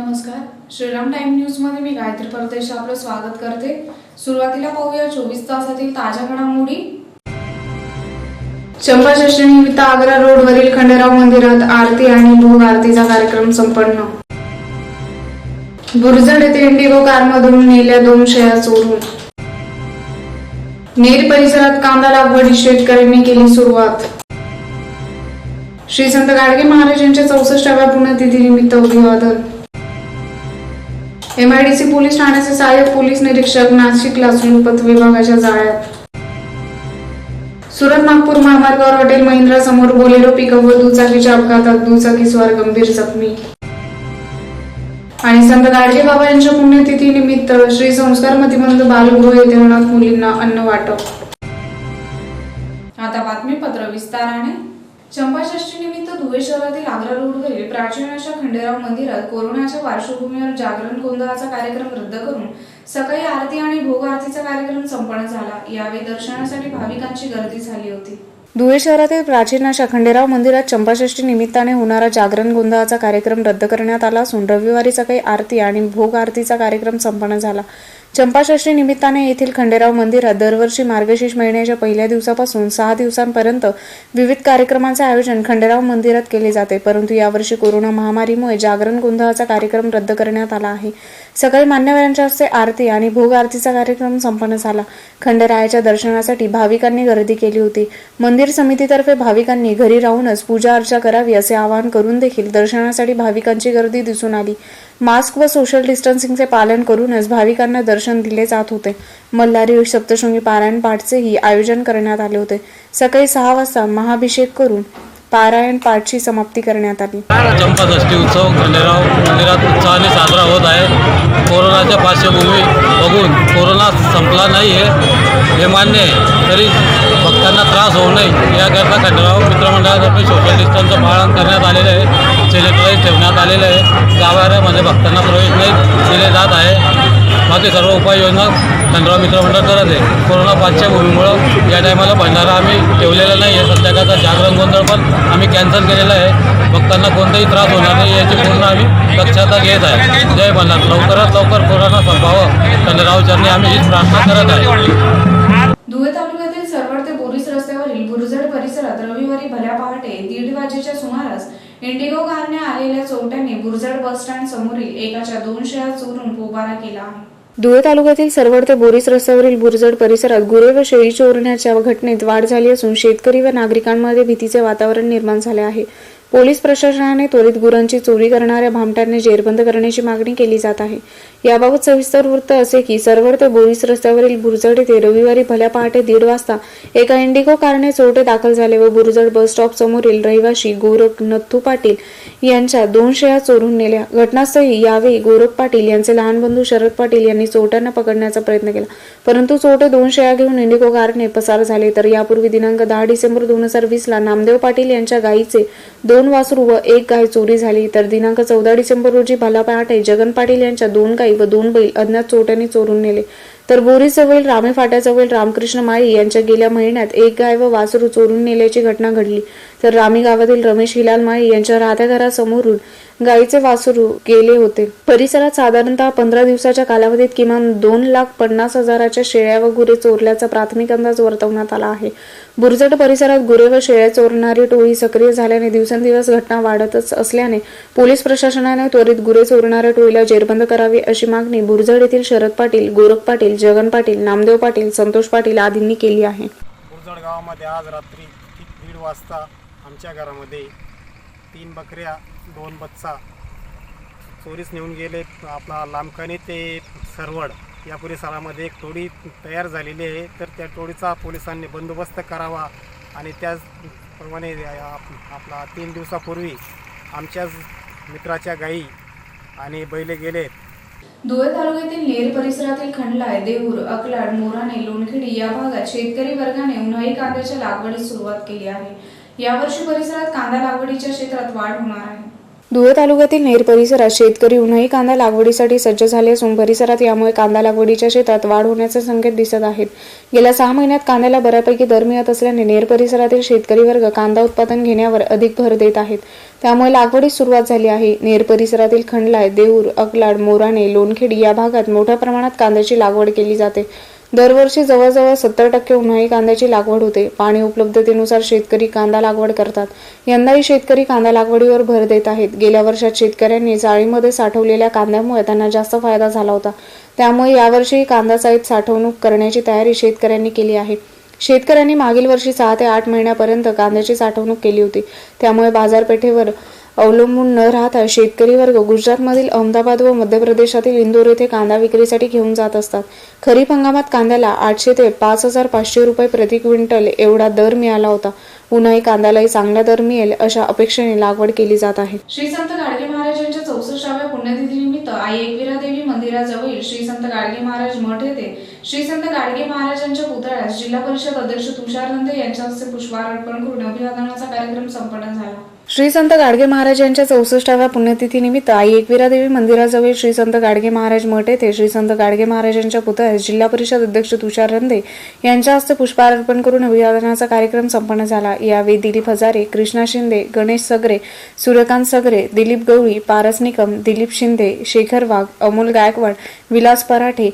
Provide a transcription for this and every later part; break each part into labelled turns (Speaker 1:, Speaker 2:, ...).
Speaker 1: नमस्कार. Shriram time news मध्ये मी गायत्री परदेश आपलं स्वागत करते. सुरुवातीला पाहूया 24 तासातील ताज्या घडामोडी. चंपाषष्ठी निमित्त आग्रा रोडवरील खंडेराव मंदिरात आरती आणि भोग आरतीचा कार्यक्रम संपन्न. बुरजड येथे इंडिगो कारमधून नेल्या 2 शेळ्या चोरून. नेर परिसरात कांदा लागवडी शेतकऱ्यांनी केली सुरुवात. श्री संत गाडगे महाराज यांच्या 64व्या पुण्यतिथीनिमित्त अभिवादन. MIDC पोलीस ठाण्याचे सहाय्यक पोलीस निरीक्षक नाशिकला लुचपत विभागाच्या जाळ्यात. सुरत नागपूर महामार्गावर हॉटेल महिंद्रा समोर बोलेरो पिकअप व दुचाकीच्या अपघातात दुचाकीस्वार गंभीर जखमी. आणि संत गाडगे बाबा यांच्या पुण्यतिथी निमित्त श्री संस्कार मतिमंद बालगृह येथे अनाथ मुलींना अन्न वाटप. आता बातमीपत्र विस्ताराने. चंपाषष्ठी निमित्त धुळे शहरातील आग्रा रोडवरील प्राचीन अशा खंडेराव मंदिरात कोरोनाच्या पार्श्वभूमीवर जागरण गोंधळाचा कार्यक्रम रद्द करून सकाळी आरती आणि भोग आरतीचा कार्यक्रम संपन्न झाला. यावेळी दर्शनासाठी भाविकांची गर्दी झाली होती. धुळे शहरातील प्राचीन अशा खंडेराव मंदिरात चंपाषष्ठी निमित्ताने होणारा जागरण गोंधळाचा कार्यक्रम रद्द करण्यात आला असून रविवारी सकाळी आरती आणि भोग आरतीचा कार्यक्रम संपन्न झाला. चंपाषष्ठी निमित्ताने येथील खंडेराव मंदिरात दरवर्षी मार्गशीर्ष महिन्याच्या पहिल्या दिवसापासून 6 दिवसांपर्यंत विविध कार्यक्रमांचे आयोजन खंडेराव मंदिरात केले जाते, परंतु यावर्षी कोरोना महामारीमुळे जागरण गोंधळाचा कार्यक्रम रद्द करण्यात आला आहे. सकाळी मान्यवरांच्या हस्ते आरती आणि भोग आरतीचा कार्यक्रम संपन्न झाला. खंडेरायाच्या दर्शनासाठी भाविकांनी गर्दी केली होती. मंदिर समितीतर्फे भाविकांनी घरी राहूनच पूजा अर्चा करावी असे आवाहन करून देखील दर्शनासाठी भाविकांची गर्दी दिसून आली. मास्क व सोशल डिस्टन्सिंगचे पालन करूनच भाविकांना दर्शन दिले जात होते. मल्हारी सप्तशृंगी पारायण पाठचेही आयोजन करण्यात आले होते. सकाळी 6 वाजता महाभिषेक करून पारायण पाठची समाप्ती करण्यात आली.
Speaker 2: चंपाषष्ठी उत्सव खंडेराव मंदिरात उत्साहाने साजरा होत आहे. कोरोनाच्या पार्श्वभूमी बघून कोरोना संपला नाही आहे हे मान्य आहे, तरी भक्तांना त्रास होऊ नये याकरता खंडेराव मित्रमंडळातर्फे सोशल डिस्टन्सचं पालन करण्यात आलेलं आहे. सॅनिटाईज ठेवण्यात आलेलं आहे. गावाऱ्यामध्ये भक्तांना प्रवेश नाही दिले जात आहे. बाकी सर्व उपाययोजना खंडेराव मित्रमंडळ करत आहे. कोरोना पार्श्वभूमीमुळं या टायमाला भंडारा आम्ही ठेवलेला नाही आहे. संध्याकाळचा जागरण गोंधळ पण आम्ही कॅन्सल केलेला आहे. भक्तांना कोणताही त्रास होणार नाही याची पूर्ण आम्ही दक्षता घेत आहे. जय भंडार. लवकरात लवकर कोरोना संपावं खंडेरावचरणी आम्ही हीच प्रार्थना करत आहे.
Speaker 1: धुळे तालुक्यातील सरवड ते बोरीस रस्त्यावरील बुरजड परिसरात रविवारी भल्या पहाटे 1:30 वाजेच्या सुमारास इंडिगो कारने आलेल्या चोरट्यांनी बुरजड बस स्टँड समोरील एकाच्या 2 शेळ्या चोरून पोबारा केला आहे. धुळे तालुक्यातील सरवड ते बोरीस रस्त्यावरील बुरजड परिसरात गुरे व शेळी चोरण्याच्या घटनेत वाढ झाली असून शेतकरी व नागरिकांमध्ये भीतीचे वातावरण निर्माण झाले आहे. पोलीस प्रशासनाने त्वरित गुरांची चोरी करणाऱ्या भामट्यांना जेरबंद करण्याची मागणी केली जात आहे. याबाबत सविस्तर वृत्त असे की सरवड ते बोरीस रस्त्यावरील बुरजड येथे रविवारी भल्या पहाटे 1:30 वाजता एका इंडिगो कारने चोरटे दाखल झाले व बुरजड बस स्टॉप समोरील रहिवासी गोरख नथू पाटील यांच्या 2 शेळ्या चोरून नेल्या. घटनास्थळी यावेळी गोरख पाटील यांचे लहान बंधू शरद पाटील यांनी चोरट्यांना पकडण्याचा प्रयत्न केला, परंतु चोरटे 2 शेळ्या घेऊन इंडिगो कारने पसार झाले. तर यापूर्वी दिनांक 10 डिसेंबर 2020 ला नामदेव पाटील यांच्या गायीचे 2 वासरू व 1 गाय चोरी झाली. तर दिनांक 14 डिसेंबर रोजी भल्या पहाटे जगन पाटील यांच्या 2 गायी व 2 बैल अज्ञात चोरट्यांनी चोरून नेले. तर बोरीजवळील रामे फाट्याजवळ रामकृष्ण माळी यांच्या गेल्या महिन्यात 1 गाय व वासरू चोरून नेल्याची घटना घडली. तर रामी गावातील रमेश हिलाल माळी यांच्या राहत्या घरासमोरून गायीचे वासरू गेले होते. परिसरात साधारणतः 15 दिवसाच्या कालावधीत किमान 2,50,000च्या शेळ्या व गुरे चोरल्याचा प्राथमिक अंदाज वर्तवण्यात आला आहे. बुरजड परिसरात गुरे व शेळ्या चोरणारी टोळी सक्रिय झाल्याने दिवसेंदिवस घटना वाढतच असल्याने पोलीस प्रशासनाने त्वरित गुरे चोरणाऱ्या टोळीला जेरबंद करावी अशी मागणी बुरजड येथील शरद पाटील, गोरख पाटील, जगन पाटील, नामदेव पाटील, संतोष पाटील आदींनी केली आहे.
Speaker 3: बुरजड गावामध्ये आज रात्री 1:30 वाजता आमच्या घरामध्ये 3 बकऱ्या 2 बच्चा चोरीस नेऊन गेले. आपला लांबकानी ते सरवड या परिसरामध्ये एक टोळी तयार झालेली आहे. तर त्या टोळीचा पोलिसांनी बंदोबस्त करावा आणि त्याचप्रमाणे आपला 3 दिवसापूर्वी आमच्याच मित्राच्या गायी आणि बैल गेले.
Speaker 1: धुळे तालुक्यातील नेर परिसरातील खंडलाय, देऊर, अकलाड, मोराणे, लोणखेडी या भागात शेतकरी वर्गाने उन्हाळी कांद्याच्या लागवडीस सुरुवात केली आहे. यावर्षी परिसरात कांदा लागवडीच्या क्षेत्रात वाढ होणार आहे. धुळे तालुक्यातील नेर परिसरात शेतकरी उन्हाळी कांदा लागवडीसाठी सज्ज झाले असून परिसरात यामुळे कांदा लागवडीच्या क्षेत्रात वाढ होण्याचे संकेत दिसत आहेत. गेल्या 6 महिन्यात कांद्याला बऱ्यापैकी दर मिळत असल्याने नेर परिसरातील शेतकरी वर्ग कांदा उत्पादन घेण्यावर अधिक भर देत आहेत. त्यामुळे लागवडीस सुरुवात झाली आहे. नेर परिसरातील खंडलाय, देऊर, अकलाड, मोराणे, लोणखेड या भागात मोठ्या प्रमाणात कांद्याची लागवड केली जाते. दरवर्षी जवळजवळ 70% उन्हाळी कांद्याची लागवड होते. पाणी उपलब्धतेनुसार शेतकरी कांदा लागवड करतात. यंदाही शेतकरी कांदा लागवडीवर भर देत आहेत. गेल्या वर्षात शेतकऱ्यांनी चाळीमध्ये साठवलेल्या कांद्यामुळे त्यांना जास्त फायदा झाला होता. त्यामुळे यावर्षीही कांदा चाळीत साठवणूक करण्याची तयारी शेतकऱ्यांनी केली आहे. शेतकऱ्यांनी मागील वर्षी 6 ते 8 महिन्यापर्यंत कांद्याची साठवणूक केली होती. त्यामुळे बाजारपेठेवर अवलंबून न राहता शेतकरी वर्ग गुजरातमधील अहमदाबाद व मध्य प्रदेशातील इंदोर येथे कांदा विक्रीसाठी घेऊन जात असतात. खरीप हंगामात कांद्याला 800 ते 5,500 रुपये प्रति क्विंटल एवढा दर मिळाला होता. उन्हाळी कांद्यालाही चांगला दर मिळेल अशा अपेक्षेने लागवड केली जात आहे. श्री संत गाडगे महाराज यांच्या 64व्या पुण्यतिथीनिमित्त आई एकविरा देवी मंदिराजवळील श्री संत गाडगे महाराज मठ येथे श्री संत गाडगे महाराजांच्या पुतळ्यास जिल्हा परिषद अध्यक्ष तुषार नंदे यांच्या हस्ते पुष्पहार अर्पण करून अभिवादनाचा कार्यक्रम संपन्न झाला. श्री संत गाडगे महाराज यांच्या 64व्या पुण्यतिथीनिमित्त आई एकविरा देवी मंदिराजवळ श्री संत गाडगे महाराज मठ येथे श्री संत गाडगे महाराजांच्या पुतळ्यास जिल्हा परिषद अध्यक्ष तुषार नंदे यांच्या हस्ते पुष्पहार अर्पण करून अभिवादनाचा कार्यक्रम संपन्न झाला. यावेळी दिलीप हजारे, कृष्णा शिंदे, गणेश सगरे, सूर्यकांत सगरे, दिलीप गवळी, पारस निकम, दिलीप शिंदे, शेखर वाघ, अमोल गायकवाड, विलास पराठे,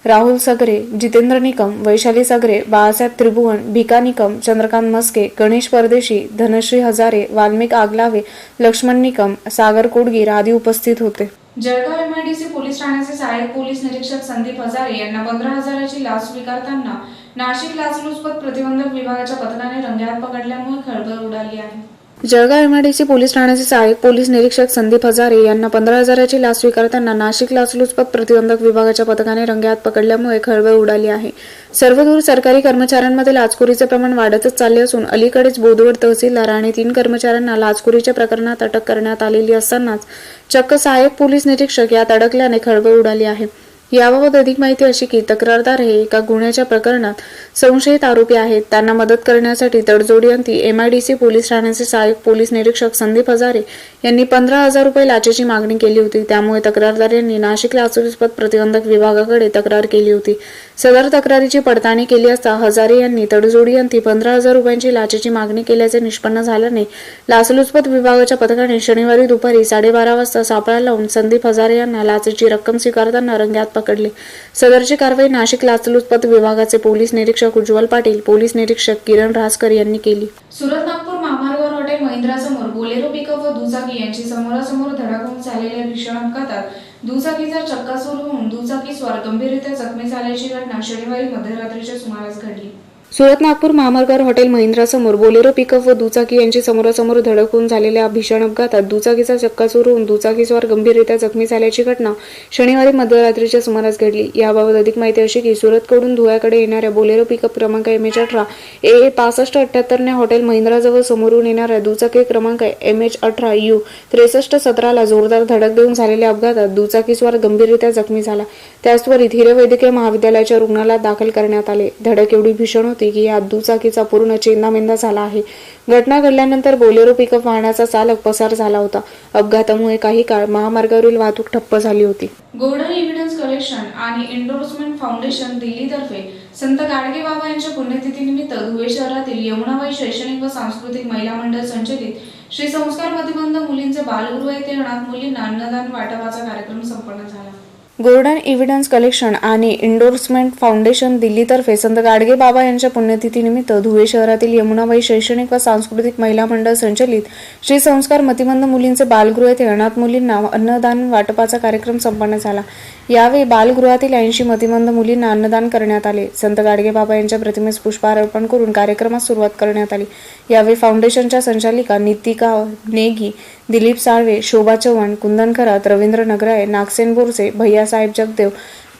Speaker 1: राहुल सगरे, जितेंद्र निकम, वैशाली सगरे, बाळासाहेब त्रिभुवन, भिका निकम, चंद्रकांत मस्के, गणेश परदेशी, धनश्री हजारे, वाल्मिक आगलावे, लक्ष्मण निकम, सागर कोडगीर आदी उपस्थित होते. जळगाव एमआयडीसी पोलीस ठाण्याचे सहाय्यक पोलीस निरीक्षक संदीप हजारे यांना 15,000ची लाच स्वीकारताना नाशिक लाचलुचपत प्रतिबंधक विभागाच्या पथकाने रंगेहात पकडल्यामुळे खळबळ उडाली आहे. जळगाव एमआयडीसी पोलीस ठाण्याचे सहाय्यक पोलीस निरीक्षक संदीप हजारे यांना 15,000ची लाच स्वीकारताना नाशिक लाचलुचपत प्रतिबंधक विभागाच्या पथकाने रंगेहात पकडल्यामुळे खळबळ उडाली आहे. सर्वदूर सरकारी कर्मचाऱ्यांमध्ये लाचखोरीचे प्रमाण वाढतच चालले असून अलीकडेच बोदवड तहसीलदार आणि 3 कर्मचाऱ्यांना लाचखोरीच्या प्रकरणात अटक करण्यात आलेली असतानाच चक्क सहाय्यक पोलीस निरीक्षक यात अडकल्याने खळबळ उडाली आहे. याबाबत अधिक माहिती अशी की तक्रारदार हे एका गुन्ह्याच्या प्रकरणात संशयित आरोपी आहेत. त्यांना मदत करण्यासाठी तडजोडीअंती एमआयडीसी पोलीस ठाण्याचे सहाय्यक पोलीस निरीक्षक संदीप हजारे यांनी 15,000 रुपये लाचेची मागणी केली होती. त्यामुळे तक्रारदार यांनी नाशिक लाचलुचपत प्रतिबंधक विभागाकडे तक्रार केली होती. सदर तक्रारीची पडताळणी केली असता हजारे यांनी तडजोडीअंती 15,000 रुपयांची लाचेची मागणी केल्याचे निष्पन्न झाल्याने लाचलुचपत विभागाच्या पथकाने शनिवारी दुपारी 12:30 वाजता सापळा लावून संदीप हजारे यांना लाचेची रक्कम स्वीकारताना रंगेहात पकडले. सदरची कारवाई नाशिक लाचलुचपत विभागाचे पोलीस निरीक्षक उज्ज्वल पाटील, पोलीस निरीक्षक किरण रासकर यांनी केली. सुरत नागपूर महामार्गावर हॉटेल महिंद्रासमोर बोलेरो पिकअप व दुचाकी यांची समोरासमोर धडक होऊन झालेल्या भीषण अपघातात दुचाकीचा चक्काचूर होऊन दुचाकीस्वार गंभीररीत्या जखमी झाल्याची घटना शनिवारी मध्यरात्रीच्या सुमारास घडली. सुरत नागपूर महामार्गावर हॉटेल महिंद्रासमोर बोलेरो पिकअप व दुचाकी यांची समोरासमोर धडक होऊन झालेल्या भीषण अपघातात दुचाकीचा चक्काचूर होऊन दुचाकीस्वार गंभीररीत्या जखमी झाल्याची घटना शनिवारी मध्यरात्रीच्या सुमारास घडली. याबाबत अधिक माहिती अशी की सुरतकडून धुळ्याकडे येणाऱ्या बोलेरो पिकअप क्रमांक MH18 AA 6578 ने हॉटेल महिंद्राजवळ समोरून येणाऱ्या दुचाकी क्रमांक MH18 U 6317 ला जोरदार धडक देऊन झालेल्या अपघातात दुचाकीस्वार गंभीररीत्या जखमी झाला. त्यास त्वरित हिरे वैद्यकीय महाविद्यालयाच्या रुग्णालयात दाखल करण्यात आले. धडक एवढी भीषण होती की या दुचाकीचा पूर्ण चेंदामेंदा झाला आहे. घटना घडल्यानंतर बोलेरो पिकअप वाहनाचा चालक पसार झाला होता. अपघातामुळे काही काळ महामार्गावरील वाहतूक ठप्प झाली होती. गोल्डन एव्हिडन्स कलेक्शन आणि एंडोर्समेंट फाउंडेशन दिल्लीतर्फे संत गाडगे बाबा यांच्या पुण्यतिथीनिमित्त धुळे शहरातील यमुनाबाई शैक्षणिक व सांस्कृतिक महिला मंडळ संचलित श्री संस्कार प्रतिबंध मुलींचे बालगृह येथे अनाथ मुलींना अन्नदान वाटपाचा कार्यक्रम संपन्न झाला. गोल्डन एव्हिडन्स कलेक्शन आणि एंडोर्समेंट फाउंडेशन दिल्लीतर्फे संत गाडगे बाबा यांच्या पुण्यतिथीनिमित्त धुळे शहरातील यमुनाबाई शैक्षणिक व सांस्कृतिक महिला मंडळ संचलित श्री संस्कार मतिमंद मुलींचे बालगृह येथे अनाथ मुलींना अन्नदान वाटपाचा कार्यक्रम संपन्न झाला. यावेळी बालगृहातील 80 मतिमंद मुलींना अन्नदान करण्यात आले. संत गाडगे बाबा यांच्या प्रतिमेस पुष्पहार अर्पण करून कार्यक्रमास सुरुवात करण्यात आली. यावेळी फाउंडेशनच्या संचालिका नितिका नेगी, दिलीप साळवे, शोभा चव्हाण, कुंदन खरात, रवींद्र नगराळे, नागसेन बोरसे, भैयासाहेब जगदेव,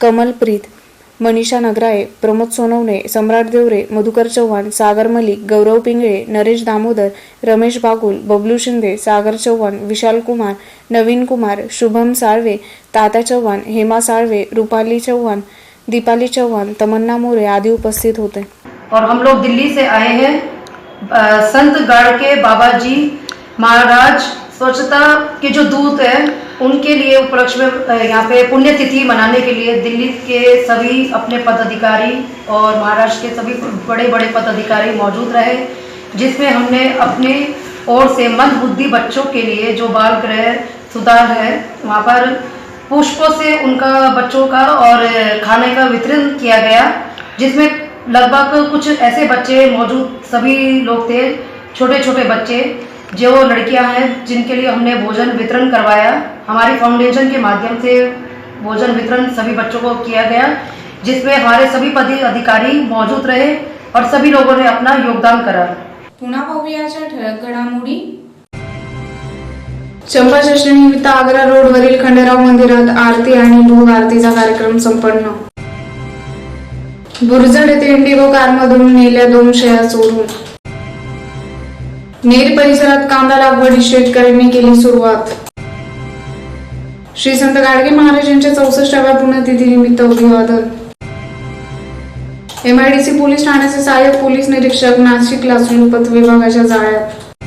Speaker 1: कमल प्रीत, मनीषा नगराळे, प्रमोद सोनवणे, सम्राट देवरे, मधुकर चव्हाण, सागर मलिक, गौरव पिंगळे, नरेश दामोदर, रमेश बागुल, बबलू शिंदे, सागर चव्हाण, विशाल कुमार, नवीन कुमार, शुभम साळवे, तात्या चव्हाण, हेमा साळवे, रूपाली चव्हाण, दीपाली चव्हाण, तमन्ना मोरे आदि उपस्थित होते.
Speaker 4: और हम लोग दिल्ली से आए हैं संत गाड़गे बाबा जी महाराज स्वच्छता के जो दूत हैं उनके लिए उपलक्ष्य में यहाँ पे पुण्यतिथि मनाने के लिए दिल्ली के सभी अपने पदाधिकारी और महाराष्ट्र के सभी बड़े बड़े पदाधिकारी मौजूद रहे, जिसमें हमने अपने ओर से मंदबुद्धि बच्चों के लिए जो बाल गृह सुधार है वहाँ पर पुष्पों से उनका बच्चों का और खाने का वितरण किया गया, जिसमें लगभग कुछ ऐसे बच्चे मौजूद सभी लोग थे, छोटे छोटे बच्चे जो लड़कियां हैं जिनके लिए हमने भोजन वितरण करवाया। हमारी फाउंडेशन के माध्यम से भोजन वितरण सभी बच्चों को किया गया, जिसमें हमारे सभी पदाधिकारी मौजूद रहे और सभी लोगों ने अपना योगदान करा।
Speaker 1: पुन्हा पाहूयाच्या ठळक घडामोडी। चंपाषष्ठीनिमित्त आग्रा रोडवरील खंडेराव मंदिरात आरती आणि भोग आरतीचा कार्यक्रम संपन्न। बुरजड येथे इंडिगो कारमधून नेल्या 2 शेळ्या चोरून। नेर परिसरात कांदा लागवडीस शेतकऱ्यांनी केली सुरुवात। श्री संत गाडगे महाराज यांच्या 64व्या पुण्यतिथीनिमित्त अभिवादन। MIDC पोलीस ठाण्याचे सहाय्यक पोलीस निरीक्षक नाशिकला लूटपत विभागाच्या जाळ्यात।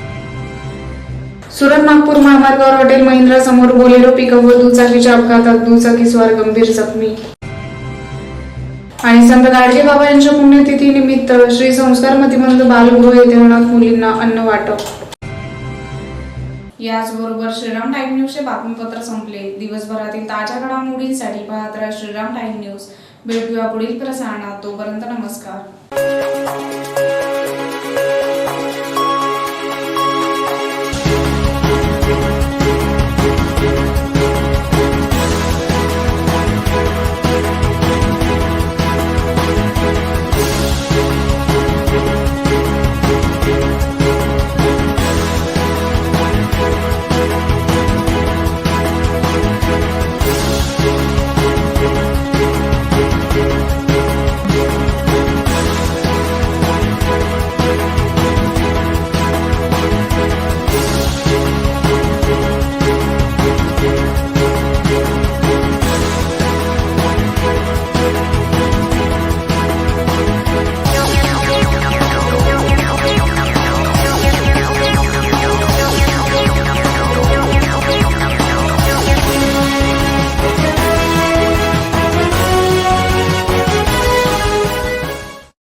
Speaker 1: सुरत नागपूर महामार्गावर हॉटेल महिंद्रा समोर बोलेरो पिकअप व दुचाकीच्या अपघातात दुचाकीस्वार गंभीर जखमी। आणि संत गाडगे बाबा यांच्या पुण्यतिथीनिमित्त श्री संस्कार मतिमंद बालगृह येथे अनाथ मुलींना अन्न वाटप। याचबरोबर श्रीराम टाइम न्यूजचे बातमीपत्र संपले। दिवसभरातील ताज्या घडामोडींसाठी पाहत राहा श्रीराम टाइम न्यूज। भेटूया पुढील प्रसारणात, तोपर्यंत नमस्कार।